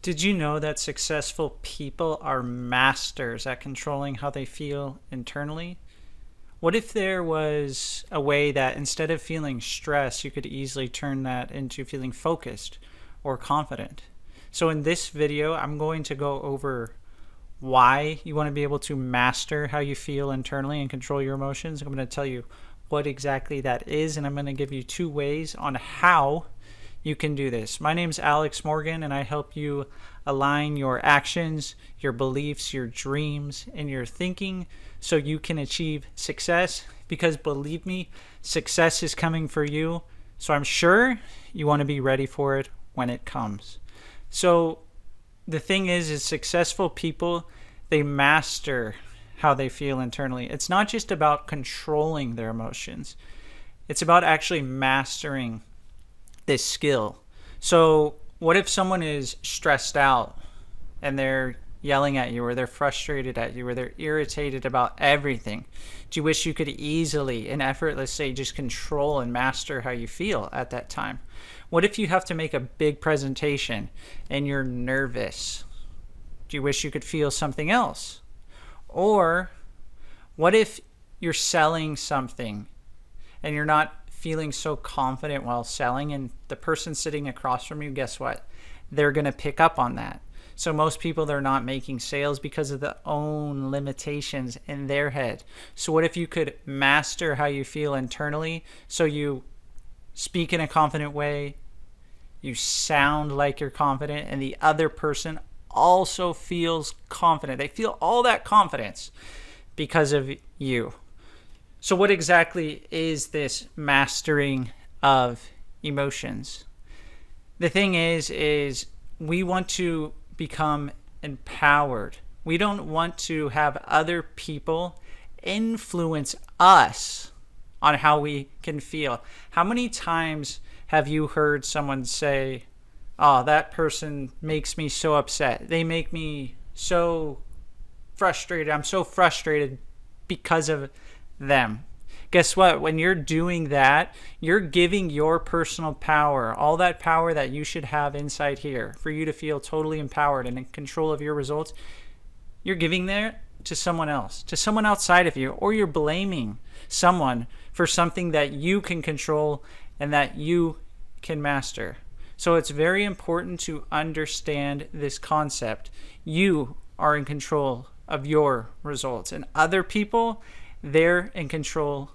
Did you know that successful people are masters at controlling how they feel internally? What if there was a way that instead of feeling stress, you could easily turn that into feeling focused or confident? So in this video, I'm going to go over why you want to be able to master how you feel internally and control your emotions. I'm going to tell you what exactly that is, and I'm going to give you 2 ways on how you can do this. My name's Alex Morgan, and I help you align your actions, your beliefs, your dreams, and your thinking so you can achieve success. Because believe me, success is coming for you. So I'm sure you want to be ready for it when it comes. So the thing is successful people, they master how they feel internally. It's not just about controlling their emotions. It's about actually mastering this skill. So what if someone is stressed out and they're yelling at you, or they're frustrated at you, or they're irritated about everything? Do you wish you could easily and effortlessly just control and master how you feel at that time? What if you have to make a big presentation and you're nervous? Do you wish you could feel something else? Or what if you're selling something and you're not feeling so confident while selling, and the person sitting across from you, guess what? They're going to pick up on that. So most people, they're not making sales because of their own limitations in their head. So what if you could master how you feel internally so you speak in a confident way, you sound like you're confident, and the other person also feels confident. They feel all that confidence because of you. So what exactly is this mastering of emotions? The thing is we want to become empowered. We don't want to have other people influence us on how we can feel. How many times have you heard someone say, "Oh, that person makes me so upset. They make me so frustrated. I'm so frustrated because of them." Guess what? When you're doing that, you're giving your personal power, all that power that you should have inside here for you to feel totally empowered and in control of your results. You're giving that to someone else, to someone outside of you, or you're blaming someone for something that you can control and that you can master. So it's very important to understand this concept. You are in control of your results, and other people, they're in control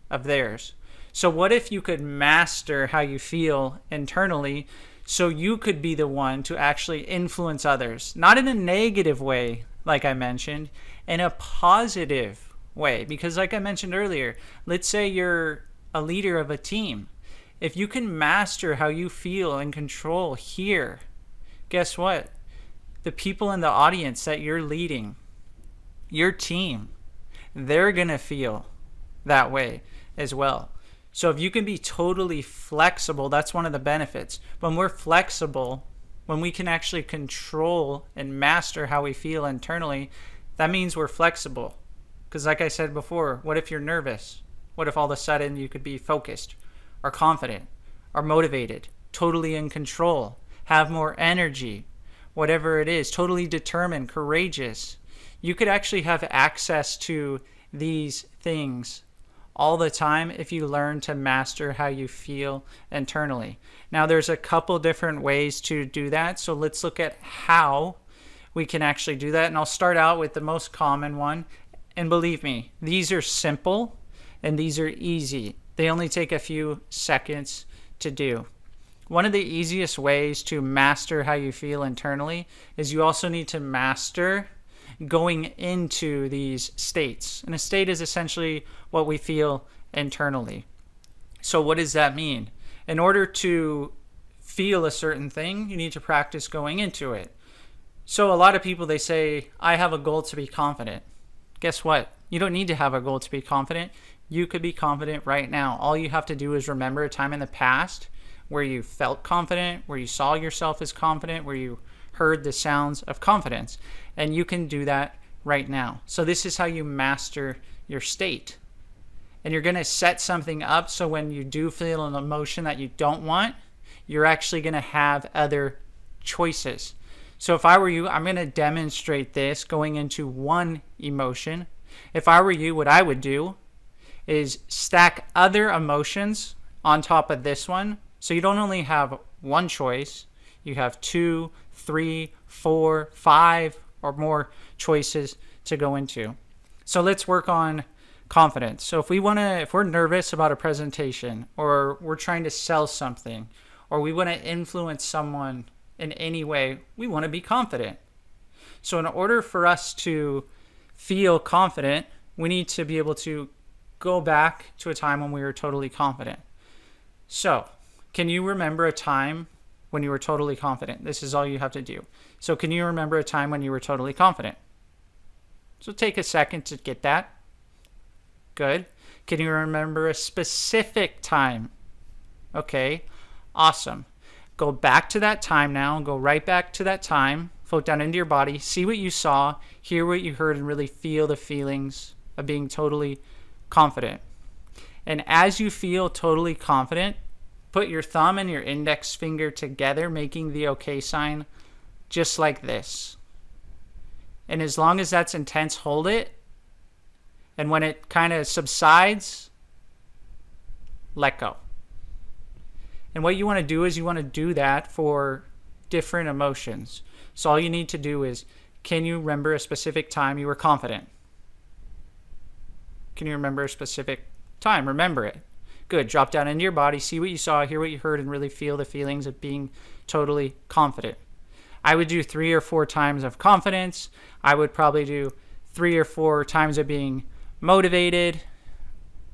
of theirs. So what if you could master how you feel internally so you could be the one to actually influence others? Not in a negative way, like I mentioned, in a positive way. Because like I mentioned earlier, let's say you're a leader of a team. If you can master how you feel and control here, guess what? The people in the audience that you're leading, your team, they're going to feel that way as well. So if you can be totally flexible, that's one of the benefits. When we're flexible, when we can actually control and master how we feel internally, that means we're flexible. Because like I said before, what if you're nervous? What if all of a sudden you could be focused or confident or motivated, totally in control, have more energy, whatever it is, totally determined, courageous? You could actually have access to these things all the time if you learn to master how you feel internally. Now, there's a couple different ways to do that. So let's look at how we can actually do that. And I'll start out with the most common one. And believe me, these are simple and these are easy. They only take a few seconds to do. One of the easiest ways to master how you feel internally is you also need to master going into these states. And a state is essentially what we feel internally. So what does that mean? In order to feel a certain thing, you need to practice going into it. So a lot of people, they say, I have a goal to be confident. Guess what? You don't need to have a goal to be confident. You could be confident right now. All you have to do is remember a time in the past where you felt confident, where you saw yourself as confident, where you heard the sounds of confidence. And you can do that right now. So this is how you master your state. And you're going to set something up so when you do feel an emotion that you don't want, you're actually going to have other choices. So if I were you, I'm going to demonstrate this going into one emotion. If I were you, what I would do is stack other emotions on top of this one. So you don't only have one choice, you have 2, 3, 4, 5 or more choices to go into. So let's work on confidence. So if we're nervous about a presentation, or we're trying to sell something, or we want to influence someone in any way, we want to be confident. So in order for us to feel confident, we need to be able to go back to a time when we were totally confident. So, can you remember a time when you were totally confident? This is all you have to do. So, can you remember a time when you were totally confident? So, take a second to get that. Good. Can you remember a specific time? Okay, awesome. Go back to that time now. Go right back to that time. Float down into your body. See what you saw. Hear what you heard, and really feel the feelings of being totally confident. And as you feel totally confident, put your thumb and your index finger together, making the OK sign, just like this. And as long as that's intense, hold it. And when it kind of subsides, let go. And what you want to do is you want to do that for different emotions. So all you need to do is, can you remember a specific time you were confident? Can you remember a specific time? Remember it. Good. Drop down into your body, see what you saw, hear what you heard, and really feel the feelings of being totally confident. I would do 3 or 4 times of confidence. I would probably do 3 or 4 times of being motivated.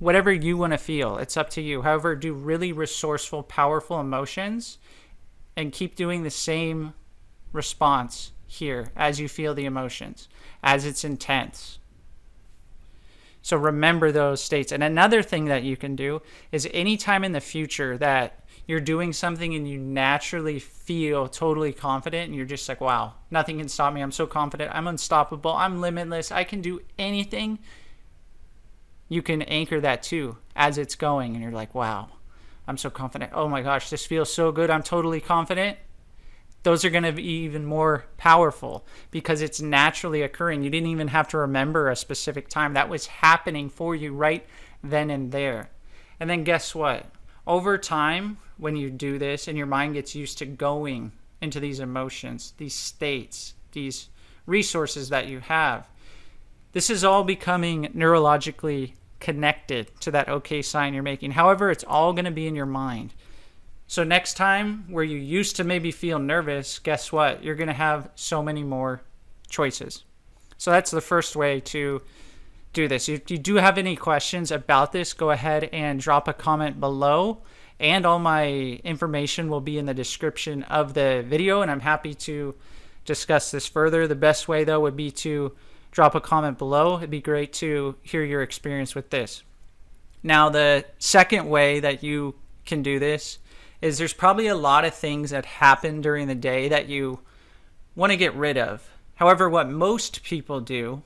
Whatever you want to feel, it's up to you. However, do really resourceful, powerful emotions and keep doing the same response here as you feel the emotions, as it's intense. So remember those states. And another thing that you can do is anytime in the future that you're doing something and you naturally feel totally confident and you're just like, wow, nothing can stop me. I'm so confident. I'm unstoppable. I'm limitless. I can do anything. You can anchor that too as it's going. And you're like, wow, I'm so confident. Oh my gosh, this feels so good. I'm totally confident. Those are going to be even more powerful because it's naturally occurring. You didn't even have to remember a specific time. That was happening for you right then and there. And then guess what? Over time, when you do this and your mind gets used to going into these emotions, these states, these resources that you have, this is all becoming neurologically connected to that OK sign you're making. However, it's all going to be in your mind. So next time where you used to maybe feel nervous, guess what? You're going to have so many more choices. So that's the first way to do this. If you do have any questions about this, go ahead and drop a comment below. And all my information will be in the description of the video. And I'm happy to discuss this further. The best way, though, would be to drop a comment below. It'd be great to hear your experience with this. Now, the second way that you can do this is there's probably a lot of things that happen during the day that you want to get rid of. However, what most people do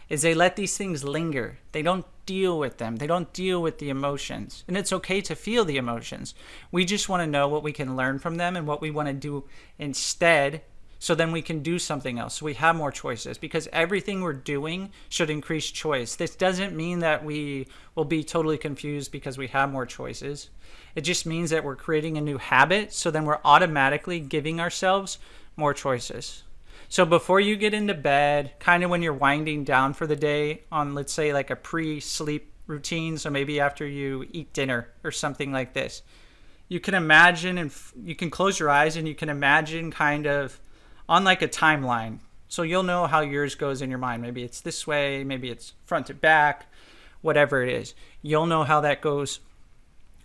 is they let these things linger. They don't deal with them. They don't deal with the emotions. And it's okay to feel the emotions. We just want to know what we can learn from them and what we want to do instead, so then we can do something else. So we have more choices, because everything we're doing should increase choice. This doesn't mean that we will be totally confused because we have more choices. It just means that we're creating a new habit, so then we're automatically giving ourselves more choices. So before you get into bed, kind of when you're winding down for the day on, let's say, like a pre-sleep routine, so maybe after you eat dinner or something like this, you can imagine, and you can close your eyes and you can imagine kind of on like a timeline. So you'll know how yours goes in your mind. Maybe it's this way, maybe it's front to back, whatever it is. You'll know how that goes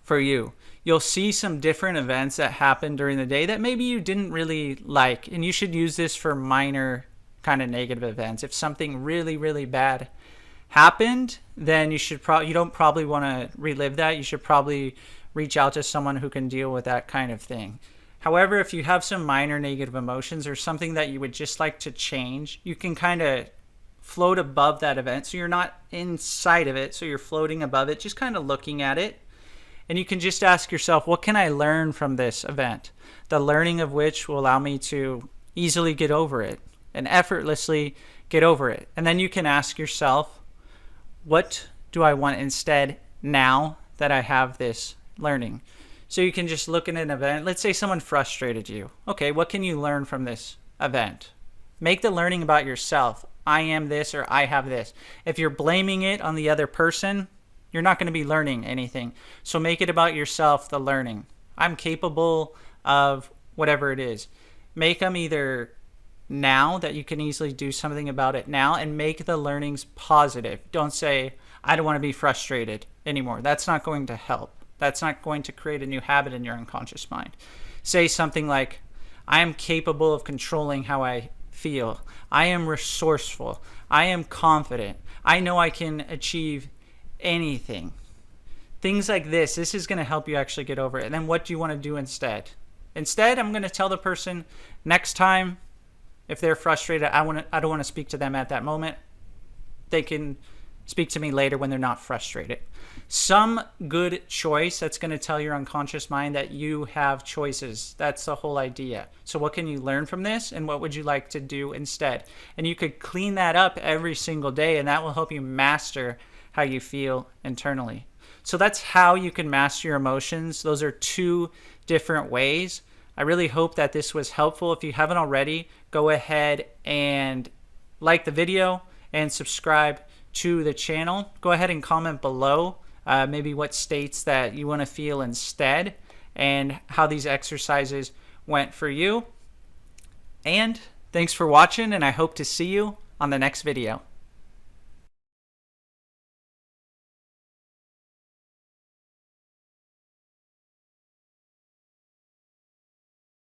for you. You'll see some different events that happen during the day that maybe you didn't really like, and you should use this for minor kind of negative events. If something really, really bad happened, then you don't probably want to relive that. You should probably reach out to someone who can deal with that kind of thing. However, if you have some minor negative emotions or something that you would just like to change, you can kind of float above that event. So you're not inside of it, so you're floating above it, just kind of looking at it. And you can just ask yourself, what can I learn from this event? The learning of which will allow me to easily get over it and effortlessly get over it. And then you can ask yourself, what do I want instead now that I have this learning? So you can just look at an event. Let's say someone frustrated you. Okay, what can you learn from this event? Make the learning about yourself. I am this, or I have this. If you're blaming it on the other person, you're not going to be learning anything. So make it about yourself, the learning. I'm capable of whatever it is. Make them either now, that you can easily do something about it now, and make the learnings positive. Don't say, I don't want to be frustrated anymore. That's not going to help. That's not going to create a new habit in your unconscious mind. Say something like, I am capable of controlling how I feel. I am resourceful. I am confident. I know I can achieve anything. Things like this. This is going to help you actually get over it. And then what do you want to do instead? Instead, I'm going to tell the person next time, if they're frustrated, I don't want to speak to them at that moment. They can speak to me later when they're not frustrated. Some good choice that's going to tell your unconscious mind that you have choices. That's the whole idea. So what can you learn from this, and what would you like to do instead? And you could clean that up every single day, and that will help you master how you feel internally. So that's how you can master your emotions. Those are two different ways. I really hope that this was helpful. If you haven't already, go ahead and like the video and subscribe to the channel. Go ahead and comment below maybe what states that you want to feel instead, and how these exercises went for you. And thanks for watching, and I hope to see you on the next video.